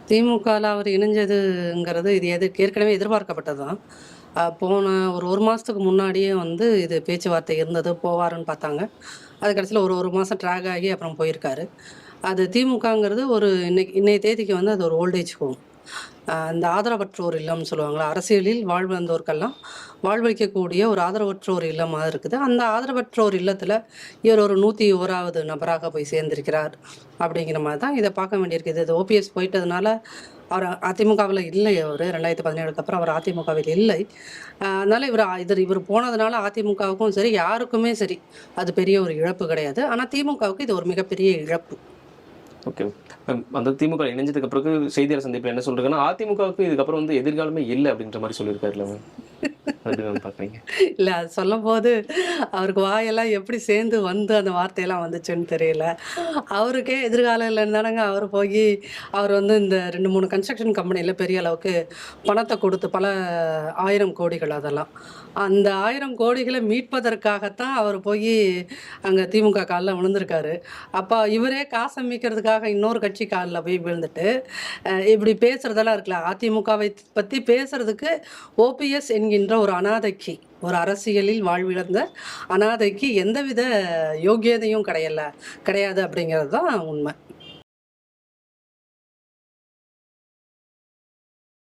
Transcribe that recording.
திமுகல அவர் இணைஞ்சதுங்கிறது இது ஏற்கனவே எதிர்பார்க்கப்பட்டது தான். போன ஒரு மாதத்துக்கு முன்னாடியே வந்து இது பேச்சுவார்த்தை இருந்தது, போவாருன்னு பார்த்தாங்க. அது கடைசியில ஒரு மாதம் ட்ராக் ஆகி அப்புறம் போயிருக்காரு. அது திமுகங்கிறது இன்னைய தேதிக்கு வந்து அது ஒரு ஓல்டேஜ் ஹோம். இந்த ஆதரவற்றோர் இல்லம்னு சொல்லுவாங்கள்ல, அரசியலில் வாழ்வந்தோருக்கெல்லாம் வாழ்வளிக்கக்கூடிய ஒரு ஆதரவற்றோர் இல்லமாக இருக்குது. அந்த ஆதரவற்றோர் இல்லத்தில் இவர் ஒரு 101வது நபராக போய் சேர்ந்திருக்கிறார் அப்படிங்கிற மாதிரி தான் இதை பார்க்க வேண்டியிருக்குது. இது ஓபிஎஸ் போயிட்டதுனால அவர் அதிமுகவில் இல்லை. அவர் 2017க்கு அப்புறம் அவர் அதிமுகவில் இல்லை. அதனால் இவர் போனதுனால அதிமுகவுக்கும் சரி, யாருக்குமே சரி அது பெரிய ஒரு இழப்பு கிடையாது. ஆனால் திமுகவுக்கு இது ஒரு மிகப்பெரிய இழப்பு. ஓகே. அந்த திமுக இணைஞ்சதுக்கு பிறகு செய்தியாளர் சந்திப்பில் என்ன சொல்றாங்கன்னா, அதிமுகவுக்கு இதுக்கப்புறம் வந்து எதிர்காலமே இல்லை அப்படின்ற மாதிரி சொல்லியிருக்காருல்ல மேம். இல்ல அது சொல்லும்போது அவருக்கு வாயெல்லாம் எப்படி சேர்ந்து வந்து அந்த வார்த்தையெல்லாம் வந்துச்சுன்னு தெரியல. அவருக்கே எதிர்காலம் இல்லைன்னு தானங்க அவர் வந்து இந்த 2, 3 கன்ஸ்ட்ரக்ஷன் கம்பெனியில் பெரிய அளவுக்கு பணத்தை கொடுத்து பல 1000 கோடிகள் அதெல்லாம். அந்த 1000 கோடிகளை மீட்பதற்காகத்தான் அவர் அங்கே திமுக காலில் விழுந்திருக்காரு. அப்போ இவரே காசை மீட்கிறதுக்காக இன்னொரு கட்சி காலில் போய் விழுந்துட்டு இப்படி பேசுறதெல்லாம் இருக்குல்ல, அதிமுகவை பற்றி பேசுறதுக்கு ஓபிஎஸ் என்கின்ற ஒரு அனாதைக்கு, ஒரு அரசியலில் வாழ்விழந்த அனாதைக்கு எந்தவித யோக்கியதையும் கிடையாது அப்படிங்கிறது தான் உண்மை.